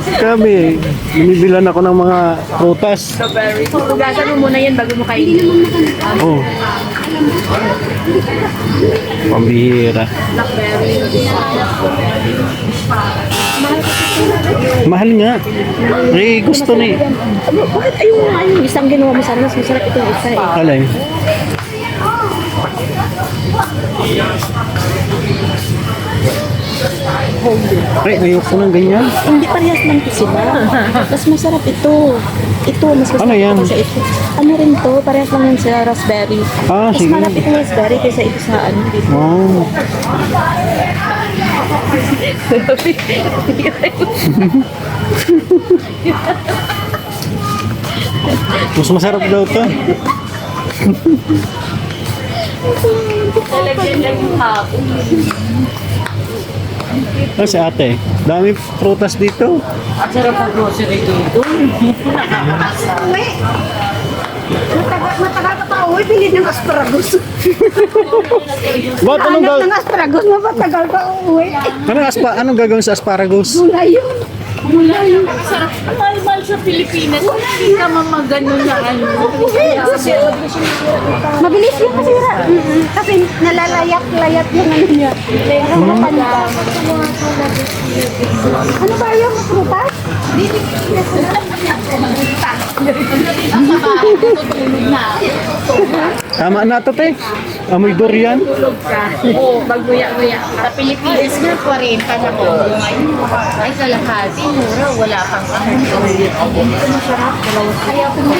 Kami, binibilan ako ng mga prutas. Strawberry. Hugasan mo muna yan bago mo kainin. Oh. Pambihira. Mahal nga. Eh, gusto ni. Bakit ayaw mo nga yung isang ginawa mo sana? Mas masarap itong isa eh. Alay. Ay, ayoko ng ganyan. Hindi parehas lang ito sila. Mas masarap ito. Ito, mas masarap Ano yan? sa ito. Ano rin to? Parehas lang yan sa raspberry. Ah, Mas sige. malapit yung raspberry kaysa ito sa ano dito. Wow. Mas masarap daw to. Talagyan lang yung hapon. Ah, si ate. Dami prutas dito. Ang sarap ang grocery dito. Matagal ka pa uwi, bili ng asparagus. Ba't anong, Hanap ng asparagus, matagal ka uwi. anong gagawin sa asparagus? Mula yun. Mula yung sarap. Mahal-mahal sa Pilipinas. Hindi ka mamagano na ano. Mabilis yung masira. Kasi nalalayak-layat yung ano niya. Pero matanda. Ano ba yung prutas? Tama na to, te. Amoy durian. Oo, magguya-guya. Sa Pilipinas nga, 40 na po. Ay, sa Lahati, mura. Wala pang masarap. Kaya ko mo.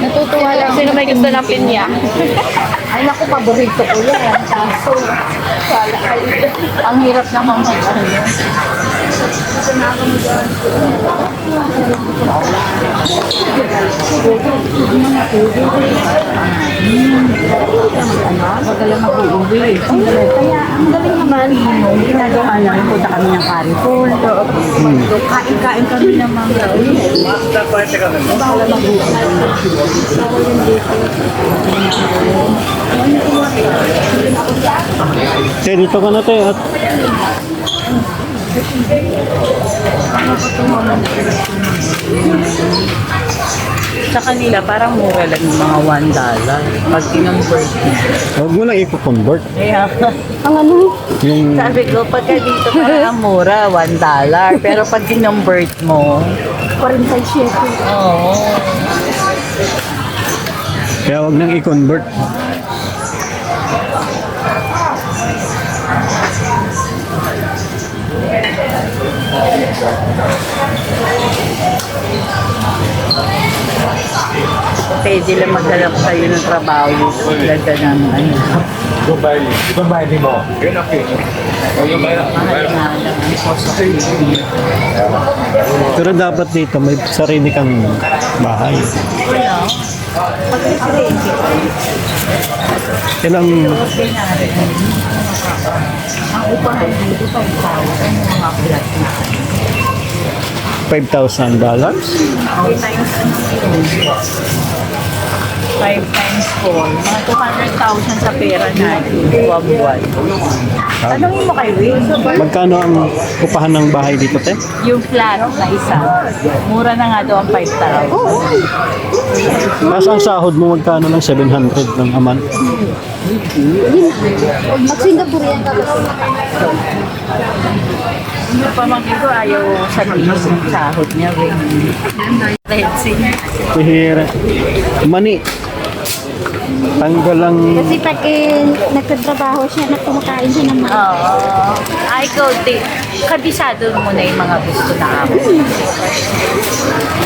Natutuwa lang. Sino may gusto ng pinya? Ay, naku, paborito ko yan. Kaso, Ang hirap naman mag-ano. magalang mag-uwi. Kaya, ang galing naman. Ginagawa namin, punta kami ng Carrefour. So, kain-kain kami ng mga bawal mag-uwi. Bawal yung dito. Te, dito ka na, te. At Sa kanila, parang mura lang yung mga $1 pag in-convert mo. huwag mo lang i-convert. Kaya, Ang ano? Yung, sabi ko, pagka dito parang mura, $1. Pero pag in-convert mo, 47. oo. kaya huwag nang i-convert. Pwede lang maghanap kayo ng trabaho kung ganda ng ano. Itong bahay mo. Yun ang pin. Yung bahay Mahal nga lang ang cost of living. Pero dapat dito may sarili kang bahay. Wala. Ilang Ang upahan dito, 5,000 yung mga flat. $5,000? 5 times ano yun? 5 times 4. Mga 200,000 sa pera natin. Buwan-buwan. Tanongin mo kay Will. Magkano ang upahan ng bahay dito, te? Yung flat na isa. Mura na nga daw ang 5,000. Tapos ang sahod mo magkano ng 700 ng aman? Mag-Singapore yan ka. Yung pamangkin ko ayaw sabihin yung sahod niya. Let's see. Pihira. Mani. Tanggal lang. Kasi pag nagtatrabaho siya, kumakain siya ng mga. Oo. Ay, ikaw, kabisado mo na yung mga gusto na ako.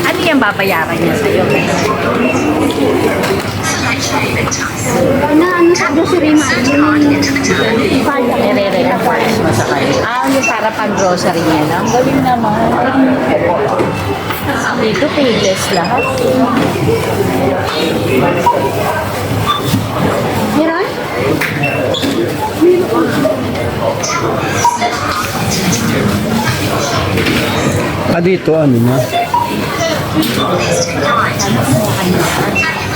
Ano yung babayaran niya sa'yo? Ano sa grocery mo? Nire-reimburse mo sa kanya. Yung para pang-grocery niya na. Ang galing naman. Dito, payless lahat. Meron? Dito ano na?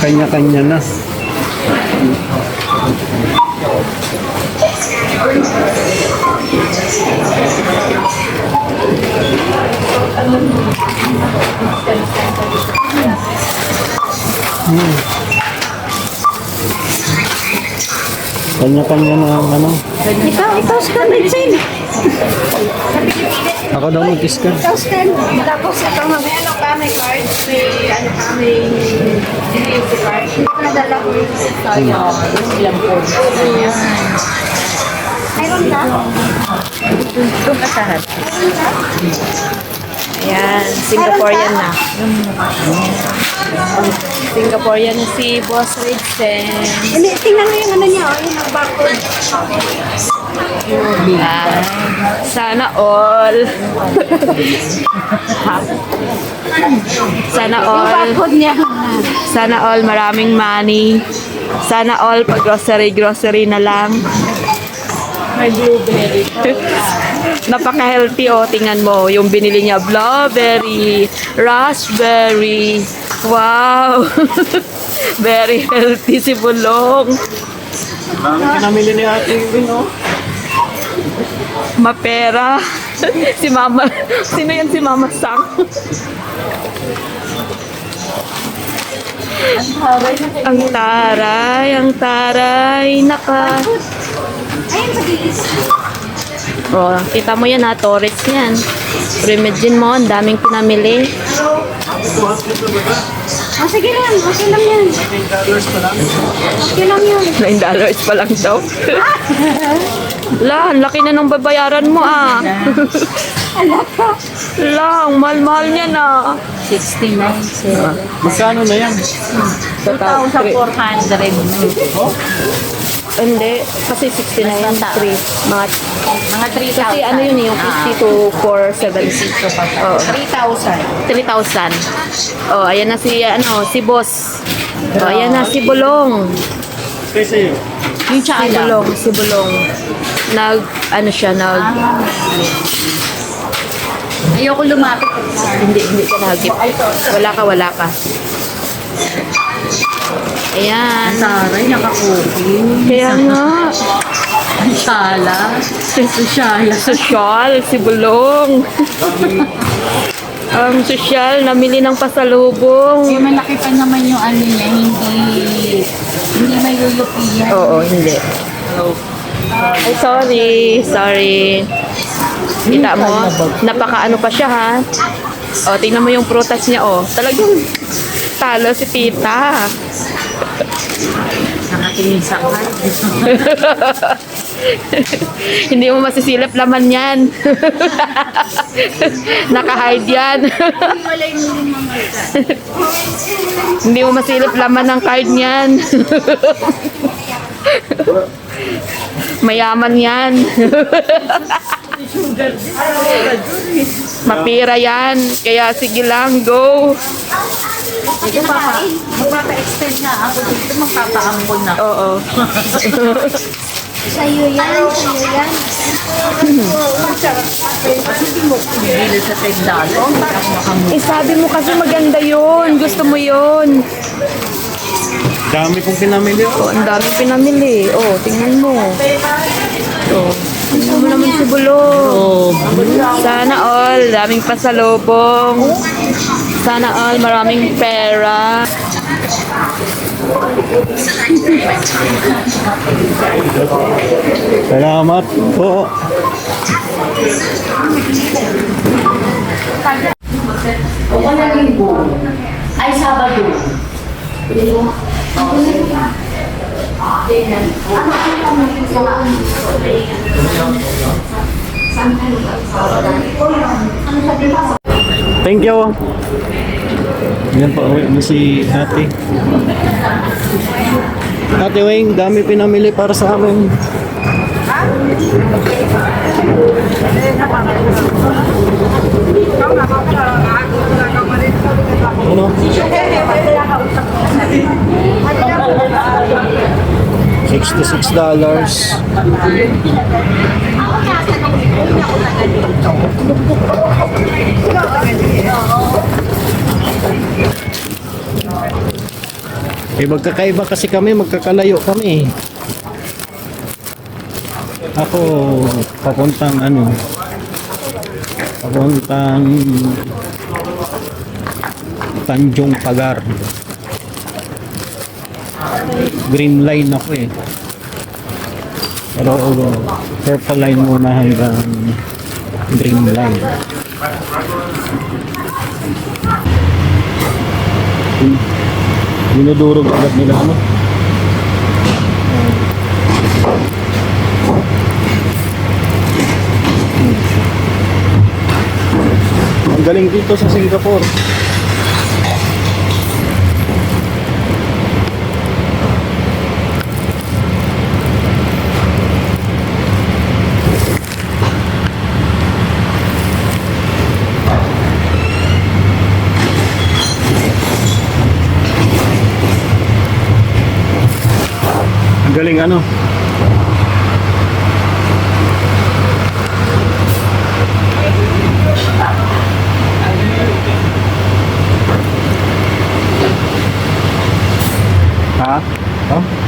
Kanya-kanya na. Kanya-kanya na ano. Ikaw, scan, Richard. Ako daw mag-scan. Ikaw, scan. Tapos ito, May ano ka, may card, may delivery card. Hindi ko nadala ko yung sa'yo. Ilang po. mayroon ka? Doon ka sa hat. Ayan, Singaporean na. Singaporean na si Boss Ridsen. Tingnan mo yung ano niya, yung nag-barcode. Ah, sana all. Sana all. Barcode niya. Sana all maraming money. Sana all pag grocery na lang. May blueberry. Napaka-healthy oh, tingnan mo. Yung binili niya, blueberry, raspberry. Wow! Very healthy si Bulong. Pinamili ni Ate Wing, oh. Mapera. Si Mama. Sino yan si Mama Sang? Ang taray. Ayun, sa gilid. Oh, kita mo yan ha, Torres yan. Remedin mo, ang daming pinamili. Oh, sige lang. Okay lang yan. Okay lang yun. $9 pa lang daw. La, ang laki na nung babayaran mo ah. La, ang mahal-mahal niya na. 69, sir. Magkano na yan? 2,400. Hindi, kasi 69 yung 3. Mga, Mga 3,000. kasi ano yun yung 50 to 470. Oo. 3,000. 3,000. Oh, ayan na si si Boss. Oh, ayan na si Bulong. Kasi, Yung tsaka Si Bulong. Ano siya, Ayoko lumapit. hindi ka nagip. Wala ka. Ayan. Taray, nakakopi. Kaya nga. Ang sala. Sosyal, si Bulong. Ang sosyal, namili ng pasalubong. Kasi malaki pa naman yung ano niya, hindi may lulupian. Oo, hindi. Ay, sorry. Kita mo, napaka-ano pa siya ha. O, tingnan mo yung prutas niya, oh. Talagang talo si tita. Nakatingin sa card. Hindi mo masisilip laman yan. Naka-hide yan. Hindi mo masilip laman ng card niyan. Mayaman yan. Mapira yan. Kaya sige lang, go. Magpapa-extend na ako dito, magpapa-ampon na. Oo. Sa'yo yan. Bili sa $10. Eh, sabi mo kasi maganda yun. Gusto mo yun. dami kong pinamili. Oh, ang daming pinamili. Oh, tingnan mo. Oh, tingnan mo naman si Bulong. Sana all, daming pasalubong. Sana all, maraming pera. Salamat po. Ay, Sabado. Thank you. Yan pa, uwi mo si Ate. Ate Wing, dami pinamili para sa amin. Ano? $66. Eh, magkakaiba kasi kami, magkakalayo kami. Ako, papuntang Tanjong Pagar. Green line ako eh. Pero purple line muna hanggang green line. Dinudurog agad nila ano. Ang galing dito sa Singapore. Ang galing ano. Ha? Oh?